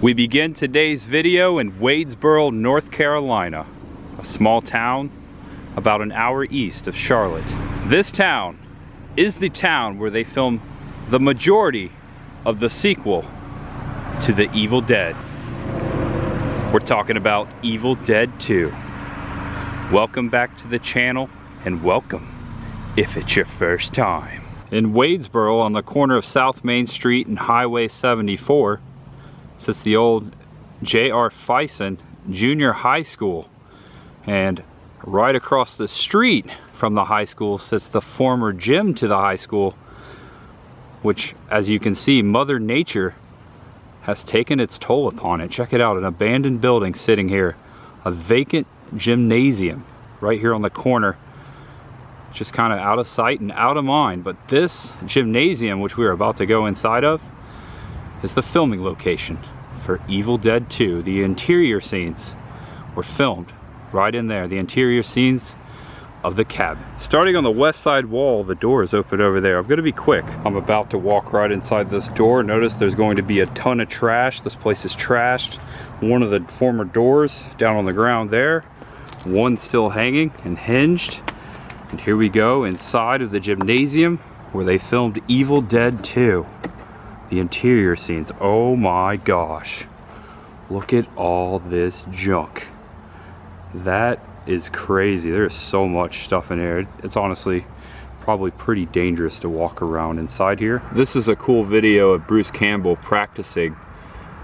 We begin today's video in Wadesboro, North Carolina, a small town about an hour east of Charlotte. This town is the town where they filmed the majority of the sequel to The Evil Dead. We're talking about Evil Dead 2. Welcome back to the channel, and welcome if it's your first time. In Wadesboro, on the corner of South Main Street and Highway 74, sits the old J.R. Fison Junior High School, and right across the street from the high school sits the former gym to the high school, which, as you can see, Mother Nature has taken its toll upon it. Check it out, an abandoned building sitting here, a vacant gymnasium right here on the corner, just kind of out of sight and out of mind. But this gymnasium, which we are about to go inside of, is the filming location for Evil Dead 2. The interior scenes were filmed right in there, the interior scenes of the cabin. Starting on the west side wall, the door is open over there. I'm gonna be quick. I'm about to walk right inside this door. Notice there's going to be a ton of trash. This place is trashed. One of the former doors down on the ground there, one still hanging and hinged. And here we go inside of the gymnasium where they filmed Evil Dead 2. The interior scenes, oh my gosh. Look at all this junk. That is crazy. There's so much stuff in here. It's honestly probably pretty dangerous to walk around inside here. This is a cool video of Bruce Campbell practicing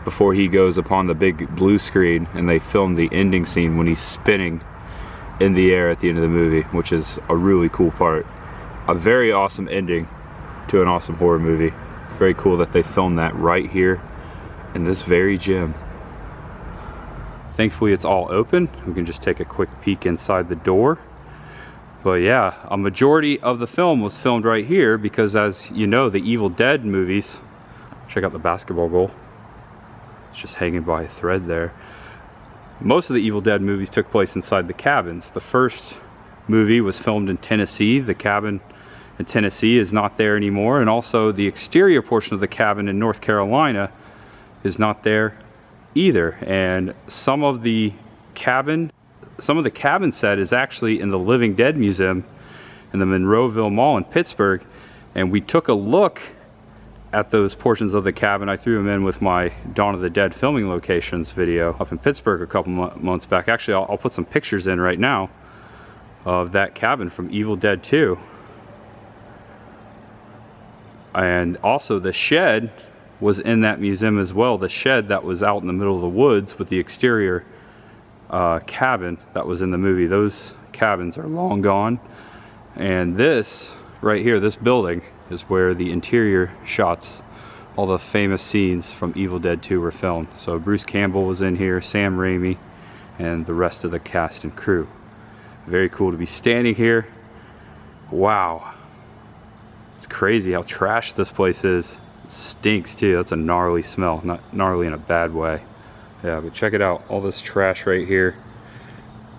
before he goes upon the big blue screen, and they film the ending scene when he's spinning in the air at the end of the movie, which is a really cool part. A very awesome ending to an awesome horror movie. Very cool that they filmed that right here in this very gym. Thankfully it's all open. We can just take a quick peek inside the door. But yeah, a majority of the film was filmed right here because, as you know, the Evil Dead movies, check out the basketball goal. It's just hanging by a thread there. Most of the Evil Dead movies took place inside the cabins. The first movie was filmed in Tennessee. The cabin in Tennessee is not there anymore, and also the exterior portion of the cabin in North Carolina is not there either. And some of the cabin set is actually in the Living Dead Museum in the Monroeville Mall in Pittsburgh, and we took a look at those portions of the cabin. I threw them in with my Dawn of the Dead filming locations video up in Pittsburgh a couple months back. Actually, I'll put some pictures in right now of that cabin from Evil Dead 2. And also the shed was in that museum as well. The shed that was out in the middle of the woods with the exterior cabin that was in the movie. Those cabins are long gone. And this right here, this building, is where the interior shots, all the famous scenes from Evil Dead 2 were filmed. So Bruce Campbell was in here, Sam Raimi, and the rest of the cast and crew. Very cool to be standing here. Wow. It's crazy how trashed this place is. It stinks too. That's a gnarly smell. Not gnarly in a bad way. Yeah, but check it out. All this trash right here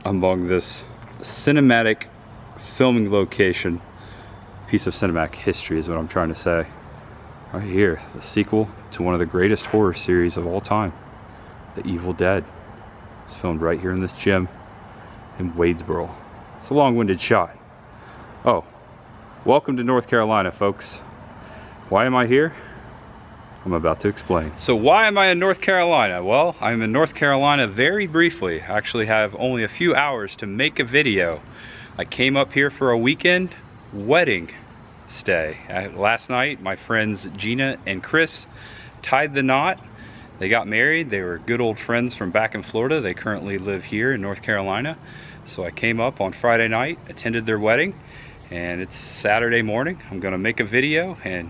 among this cinematic filming location. Piece of cinematic history is what I'm trying to say. Right here, the sequel to one of the greatest horror series of all time, The Evil Dead. It's filmed right here in this gym in Wadesboro. It's a long-winded shot. Oh. Welcome to North Carolina, folks. Why am I here? I'm about to explain. So why am I in North Carolina? Well, I'm in North Carolina very briefly. I actually have only a few hours to make a video. I came up here for a weekend wedding stay. Last night, my friends Gina and Chris tied the knot. They got married. They were good old friends from back in Florida. They currently live here in North Carolina. So I came up on Friday night, attended their wedding, and it's Saturday morning. I'm gonna make a video and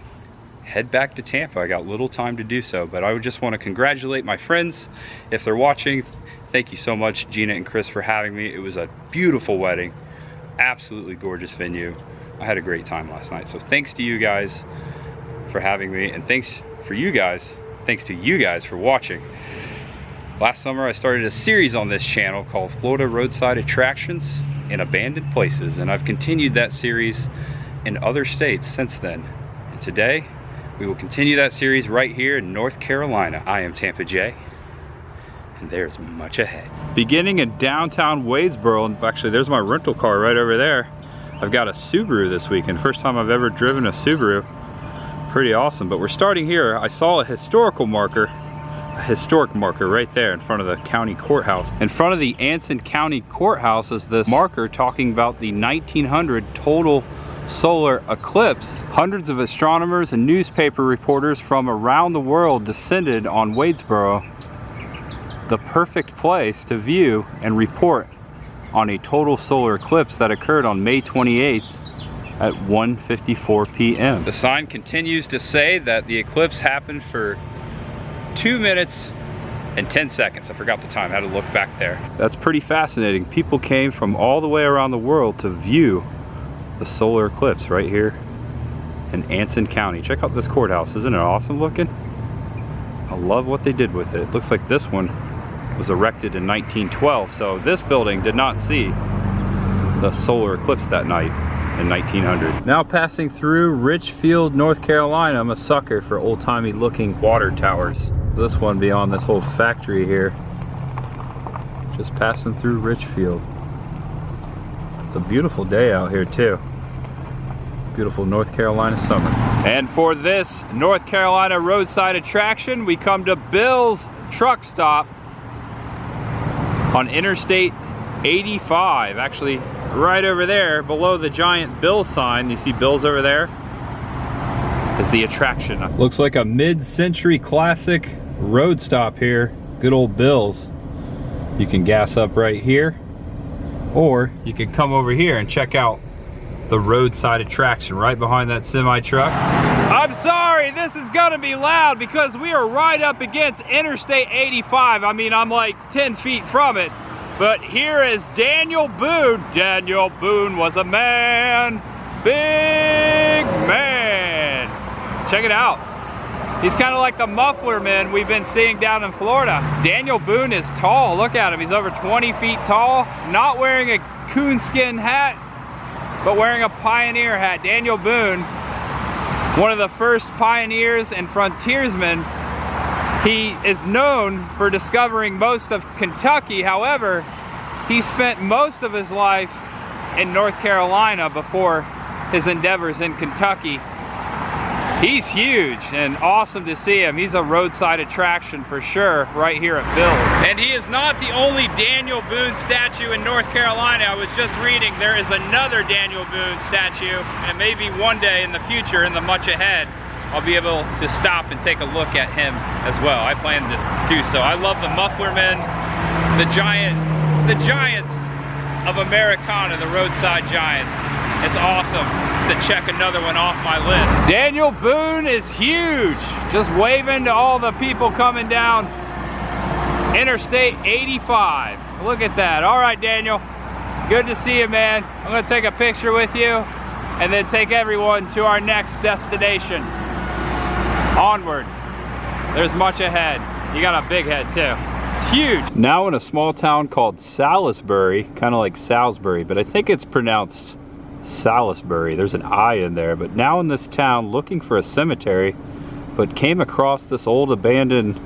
head back to Tampa. I got little time to do so, but I would just want to congratulate my friends. If they're watching, thank you so much, Gina and Chris, for having me. It was a beautiful wedding, absolutely gorgeous venue. I had a great time last night. So thanks to you guys for having me, and thanks to you guys for watching. Last summer I started a series on this channel called Florida Roadside Attractions in Abandoned Places, and I've continued that series in other states since then. And today we will continue that series right here in North Carolina. I am Tampa J, there's much ahead. Beginning in downtown Wadesboro, and actually there's my rental car right over there. I've got a Subaru this weekend. First time I've ever driven a Subaru. Pretty awesome, but we're starting here. I saw a historic marker right there in front of the county courthouse. In front of the Anson County Courthouse is this marker talking about the 1900 total solar eclipse. Hundreds of astronomers and newspaper reporters from around the world descended on Wadesboro, the perfect place to view and report on a total solar eclipse that occurred on May 28th at 1:54 p.m. The sign continues to say that the eclipse happened for 2 minutes and 10 seconds. I forgot the time, I had to look back there. That's pretty fascinating. People came from all the way around the world to view the solar eclipse right here in Anson County. Check out this courthouse, isn't it awesome looking? I love what they did with it. Looks like this one was erected in 1912, so this building did not see the solar eclipse that night in 1900. Now passing through Richfield, North Carolina. I'm a sucker for old-timey looking water towers. This one beyond this old factory here. Just passing through Richfield. It's a beautiful day out here too. Beautiful North Carolina summer. And for this North Carolina roadside attraction, we come to Bill's Truck Stop on Interstate 85. Actually, right over there below the giant Bill sign, you see Bill's over there, is the attraction. Looks like a mid-century classic road stop here. Good old Bill's. You can gas up right here, or you can come over here and check out the roadside attraction right behind that semi truck. I'm sorry, this is gonna be loud because we are right up against Interstate 85. I mean, I'm like 10 feet from it. But here is Daniel Boone. Daniel Boone was a man, big man. Check it out. He's kind of like the muffler man we've been seeing down in Florida. Daniel Boone is tall. Look at him. He's over 20 feet tall. Not wearing a coonskin hat, but wearing a pioneer hat. Daniel Boone, one of the first pioneers and frontiersmen. He is known for discovering most of Kentucky. However, he spent most of his life in North Carolina before his endeavors in Kentucky. He's huge and awesome to see him. He's a roadside attraction for sure right here at Bill's. And he is not the only Daniel Boone statue in North Carolina. I was just reading there is another Daniel Boone statue, and maybe one day in the future, in the much ahead, I'll be able to stop and take a look at him as well. I plan to do so. I love the muffler men, the giants of Americana, the roadside giants. It's awesome to check another one off my list. Daniel Boone is huge. Just waving to all the people coming down Interstate 85. Look at that. All right, Daniel. Good to see you, man. I'm gonna take a picture with you and then take everyone to our next destination. Onward. There's much ahead. You got a big head too. It's huge. Now in a small town called Salisbury, kind of like Salisbury, but I think it's pronounced Salisbury. There's an I in there. But now in this town looking for a cemetery, but came across this old abandoned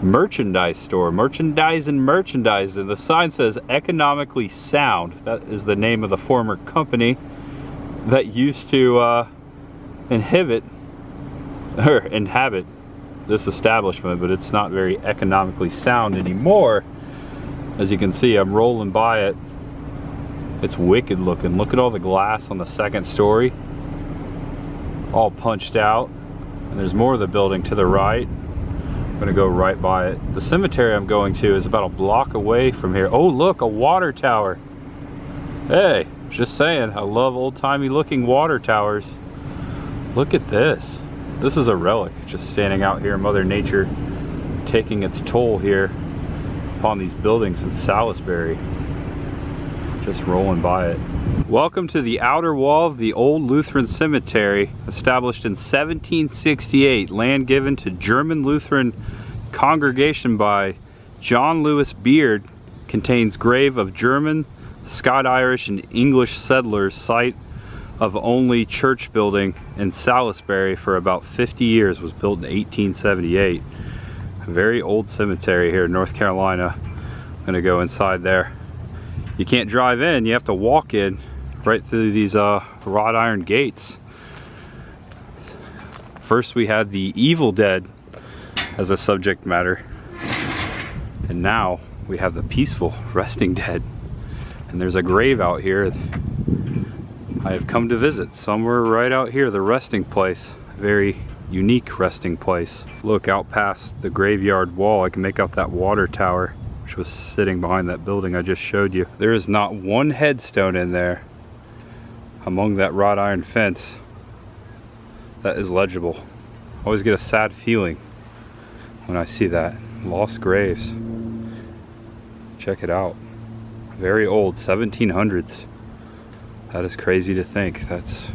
merchandise store. Merchandise. And the sign says economically sound. That is the name of the former company that used to inhabit this establishment, but it's not very economically sound anymore. As you can see, I'm rolling by it. It's wicked looking. Look at all the glass on the second story, all punched out. And there's more of the building to the right. I'm gonna go right by it. The cemetery I'm going to is about a block away from here. Oh look, a water tower. Hey, just saying, I love old-timey looking water towers. Look at this. This is a relic, just standing out here, Mother Nature taking its toll here upon these buildings in Salisbury. Just rolling by it. Welcome to the outer wall of the old Lutheran cemetery, established in 1768, land given to German Lutheran congregation by John Lewis Beard, contains grave of German, Scot-Irish, and English settlers, site of only church building in Salisbury for about 50 years, was built in 1878. Very old cemetery here in North Carolina. I'm gonna go inside there. You can't drive in, you have to walk in right through these wrought iron gates. First we had the Evil Dead as a subject matter, and now we have the peaceful resting dead. And there's a grave out here I have come to visit, somewhere right out here, the resting place. Very unique resting place. Look out past the graveyard wall, I can make out that water tower which was sitting behind that building I just showed you. There is not one headstone in there among that wrought iron fence that is legible. I always get a sad feeling when I see that. Lost graves. Check it out. Very old, 1700s. That is crazy to think. That's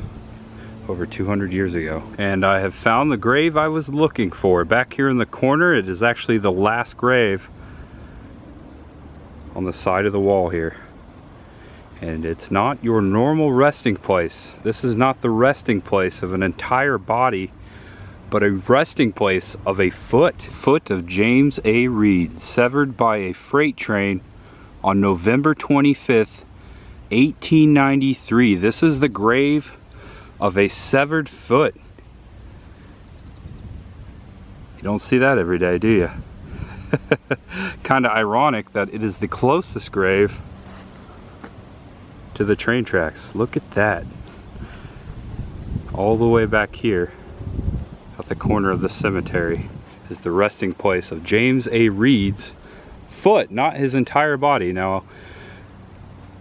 over 200 years ago. And I have found the grave I was looking for. Back here in the corner, it is actually the last grave on the side of the wall here. And it's not your normal resting place. This is not the resting place of an entire body, but a resting place of a foot. Foot of James A. Reed, severed by a freight train on November 25th, 1893. This is the grave of a severed foot. You don't see that every day, do you? Kind of ironic that it is the closest grave to the train tracks. Look at that. All the way back here at the corner of the cemetery is the resting place of James A. Reed's foot, not his entire body. Now,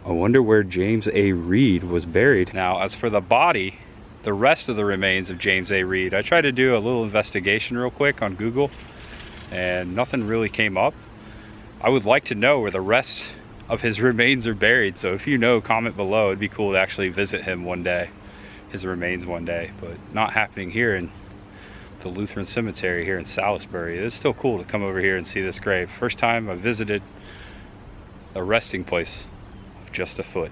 I wonder where James A. Reed was buried. Now, as for the body, the rest of the remains of James A. Reed, I tried to do a little investigation real quick on Google and nothing really came up. I would like to know where the rest of his remains are buried, so if you know, comment below. It'd be cool to actually visit him one day, his remains one day, but not happening here in the Lutheran Cemetery here in Salisbury. It's still cool to come over here and see this grave. First time I visited a resting place of just a foot.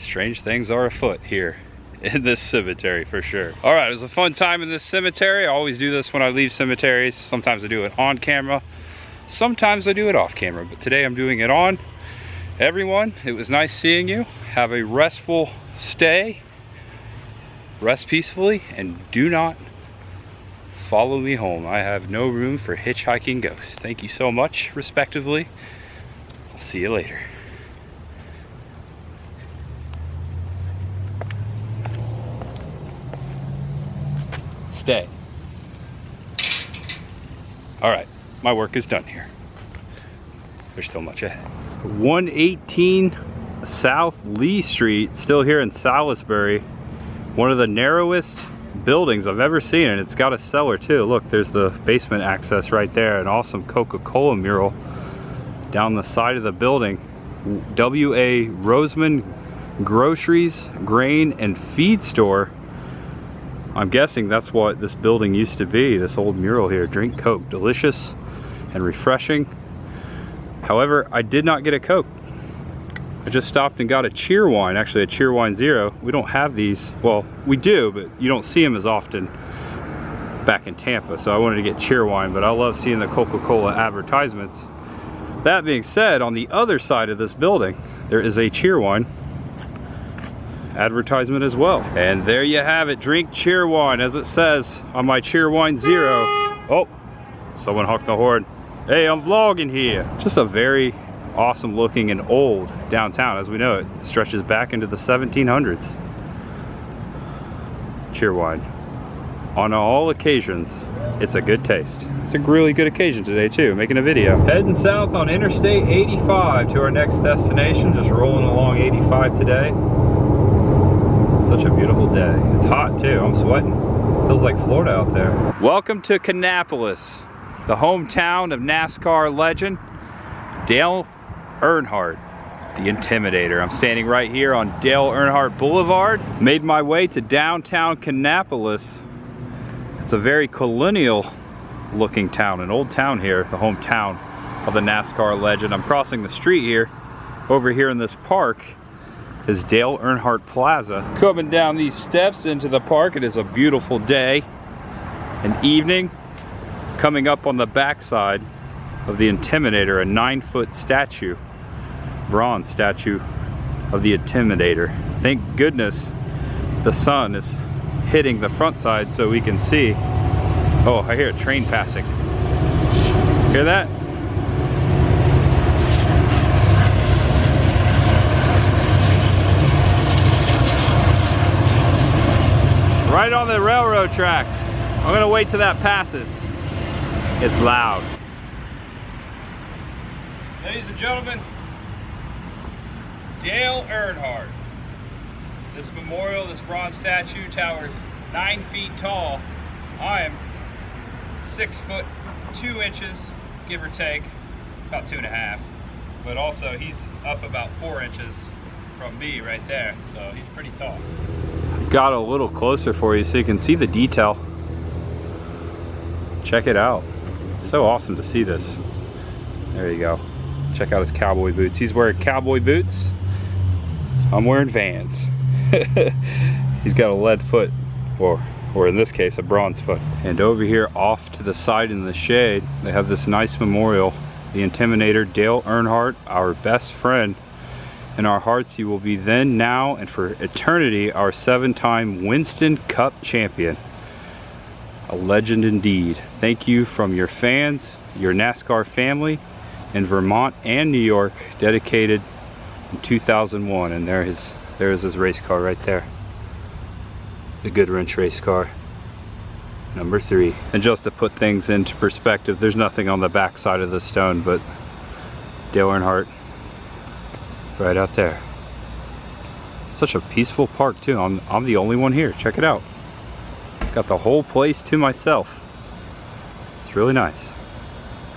Strange things are afoot here in this cemetery for sure. All right, it was a fun time in this cemetery. I always do this when I leave cemeteries. Sometimes I do it on camera, sometimes I do it off camera, but today I'm doing it on. Everyone, it was nice seeing you. Have a restful stay. Rest peacefully and do not follow me home. I have no room for hitchhiking ghosts. Thank you so much, respectively. I'll see you later. Stay. All right, my work is done here. There's still much ahead. 118 South Lee Street, still here in Salisbury. One of the narrowest buildings I've ever seen, and it's got a cellar too. Look, there's the basement access right there. An awesome Coca-Cola mural down the side of the building. W.A. Roseman Groceries, Grain and Feed Store. I'm guessing that's what this building used to be, this old mural here. Drink Coke, delicious and refreshing. However, I did not get a Coke. I just stopped and got a Cheerwine, actually a Cheerwine Zero. We don't have these, well, we do, but you don't see them as often back in Tampa, so I wanted to get Cheerwine, but I love seeing the Coca-Cola advertisements. That being said, on the other side of this building, there is a Cheerwine advertisement as well. And there you have it, drink Cheerwine, as it says on my Cheerwine Zero. Oh, someone honked the horn. Hey, I'm vlogging here. Just a very awesome looking and old downtown. As we know, it stretches back into the 1700s. Cheerwine. On all occasions, it's a good taste. It's a really good occasion today too, making a video. Heading south on Interstate 85 to our next destination. Just rolling along 85 today. Such a beautiful day. It's hot too, I'm sweating. Feels like Florida out there. Welcome to Kannapolis, the hometown of NASCAR legend Dale Earnhardt, the Intimidator. I'm standing right here on Dale Earnhardt Boulevard. Made my way to downtown Kannapolis. It's a very colonial looking town, an old town here, the hometown of the NASCAR legend. I'm crossing the street here. Over here in this park is Dale Earnhardt Plaza. Coming down these steps into the park, it is a beautiful day, an evening. Coming up on the backside of the Intimidator, a 9-foot statue, bronze statue of the Intimidator. Thank goodness the sun is hitting the front side so we can see. Oh, I hear a train passing. Hear that? Right on the railroad tracks. I'm gonna wait till that passes. It's loud. Ladies and gentlemen, Dale Earnhardt. This memorial, this bronze statue towers 9 feet tall. I am 6 foot 2 inches, give or take, about 2.5. But also he's up about 4 inches from me right there, so he's pretty tall. Got a little closer for you so you can see the detail. Check it out. It's so awesome to see this. There you go. Check out his cowboy boots. He's wearing cowboy boots. I'm wearing Vans. He's got a lead foot, or in this case, a bronze foot. And over here off to the side in the shade, they have this nice memorial. The Intimidator, Dale Earnhardt, our best friend. In our hearts, you will be then, now, and for eternity, our 7-time Winston Cup champion. A legend indeed. Thank you from your fans, your NASCAR family in Vermont and New York, dedicated in 2001. And there is his race car right there. The Goodwrench race car, number 3. And just to put things into perspective, there's nothing on the back side of the stone but Dale Earnhardt right out there. Such a peaceful park too. I'm the only one here. Check it out. Got the whole place to myself. It's really nice.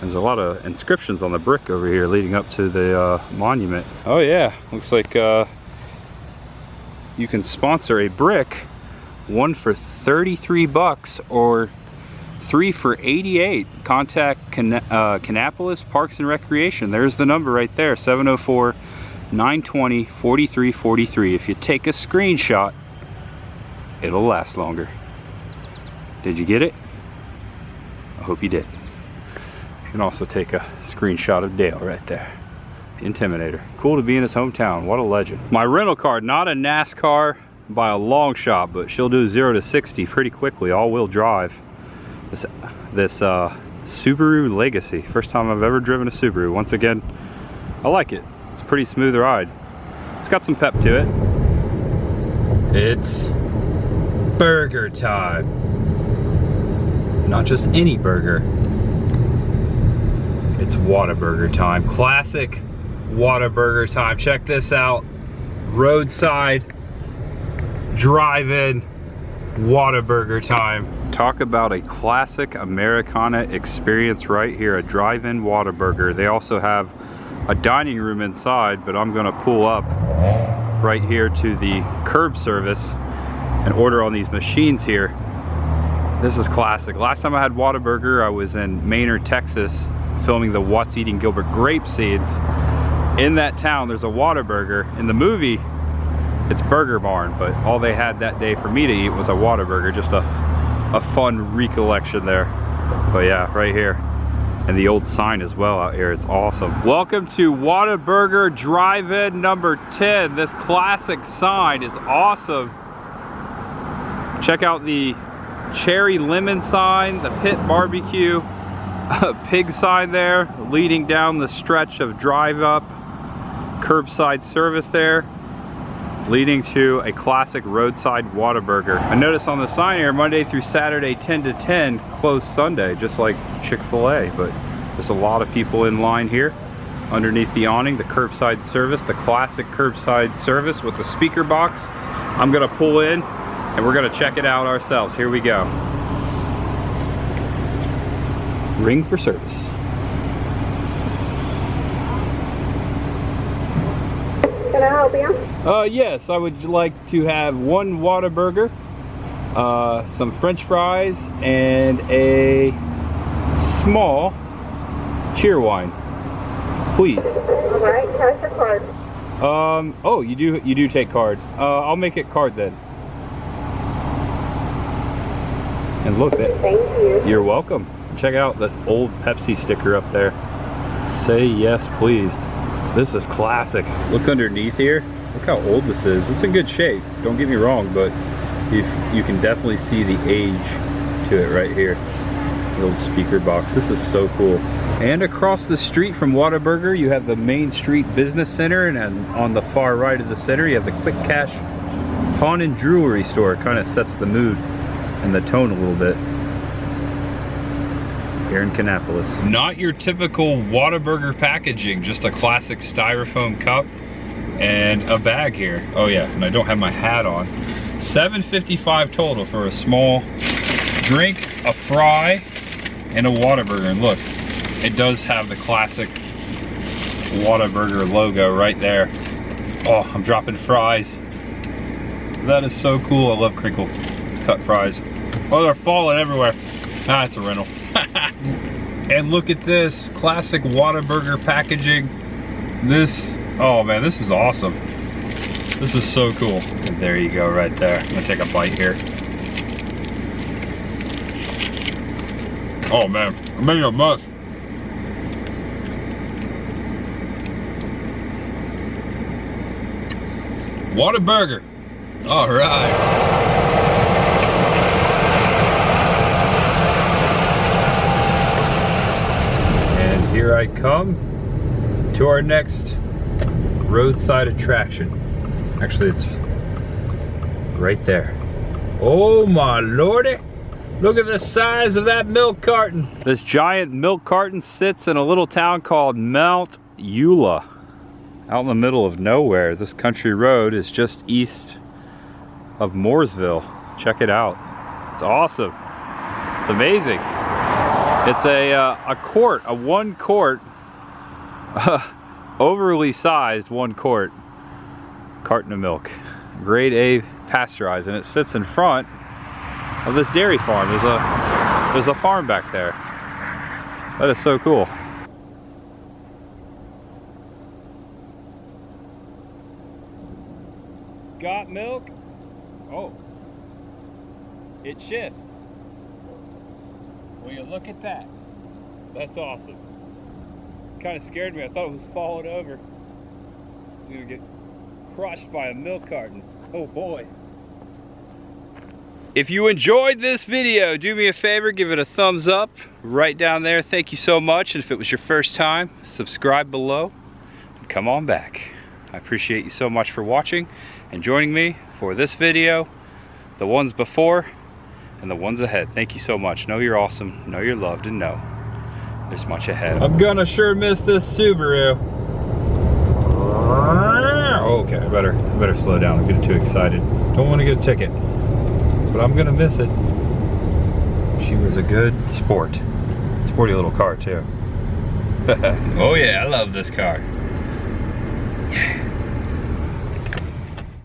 There's a lot of inscriptions on the brick over here leading up to the monument. Oh yeah, looks like you can sponsor a brick, one for 33 bucks or 3 for 88. Contact Kannapolis Parks and Recreation. There's the number right there, 704-920-4343. If you take a screenshot, it'll last longer. Did you get it? I hope you did. You can also take a screenshot of Dale right there. The Intimidator. Cool to be in his hometown. What a legend. My rental car, not a NASCAR by a long shot, but she'll do 0 to 60 pretty quickly. All-wheel drive. This Subaru Legacy. First time I've ever driven a Subaru. Once again, I like it. It's a pretty smooth ride. It's got some pep to it. It's burger time. Not just any burger. It's Whataburger time. Classic Whataburger time. Check this out. Roadside, drive-in, Whataburger time. Talk about a classic Americana experience right here. A drive-in Whataburger. They also have a dining room inside, but I'm gonna pull up right here to the curb service and order on these machines here. This is classic. Last time I had Whataburger, I was in Maynard, Texas, filming the What's Eating Gilbert Grape Seeds. In that town, there's a Whataburger. In the movie, it's Burger Barn, but all they had that day for me to eat was a Whataburger. Just a fun recollection there. But yeah, right here. And the old sign as well out here. It's awesome. Welcome to Whataburger Drive-In number 10. This classic sign is awesome. Check out the cherry lemon sign, the pit barbecue, pig sign there, leading down the stretch of drive up, curbside service there, leading to a classic roadside Whataburger. I noticed on the sign here, Monday through Saturday, 10 to 10, closed Sunday, just like Chick-fil-A, but there's a lot of people in line here. Underneath the awning, the curbside service, the classic curbside service with the speaker box. I'm gonna pull in and we're gonna check it out ourselves. Here we go. Ring for service. Can I help you? Yes, I would like to have one Whataburger, some French fries, and a small cheer wine, please. All right, cash or card? Oh, you do take card. I'll make it card then. And look, that. Thank you. You're welcome. Check out this old Pepsi sticker up there. Say yes, please. This is classic. Look underneath here. Look how old this is. It's in good shape. Don't get me wrong, but you can definitely see the age to it right here. The old speaker box. This is so cool. And across the street from Whataburger, you have the Main Street Business Center, and on the far right of the center, you have the Quick Cash Pawn and Jewelry store. It kind of sets the mood and the tone a little bit here in Kannapolis. Not your typical Whataburger packaging, just a classic styrofoam cup and a bag here. Oh yeah, and I don't have my hat on. $7.55 total for a small drink, a fry, and a Whataburger. And look, it does have the classic Whataburger logo right there. Oh, I'm dropping fries. That is so cool. I love crinkle cut fries. Oh, they're falling everywhere. Ah, it's a rental. And look at this classic Whataburger packaging. This, oh man, this is awesome. This is so cool. And there you go right there. I'm gonna take a bite here. Oh man, I'm making a mess. Whataburger. All right. Here I come to our next roadside attraction. Actually, it's right there. Oh my lordy, look at the size of that milk carton. This giant milk carton sits in a little town called Mount Eula, out in the middle of nowhere. This country road is just east of Mooresville. Check it out. It's awesome. It's amazing. It's a quart, a 1 quart, overly sized 1 quart carton of milk. Grade A pasteurized, and it sits in front of this dairy farm. There's a farm back there. That is so cool. Got milk? Oh, it shifts. Will you look at that? That's awesome. Kind of scared me. I thought it was falling over. It's gonna get crushed by a milk carton. Oh boy. If you enjoyed this video, do me a favor, give it a thumbs up right down there. Thank you so much. And if it was your first time, subscribe below and come on back. I appreciate you so much for watching and joining me for this video, the ones before, and the ones ahead. Thank you so much. Know you're awesome, know you're loved, and know there's much ahead. I'm gonna sure miss this Subaru. Okay, I better slow down. I'm getting too excited. Don't want to get a ticket, but I'm gonna miss it. She was a good sport. Sporty little car too. Oh yeah, I love this car. Yeah.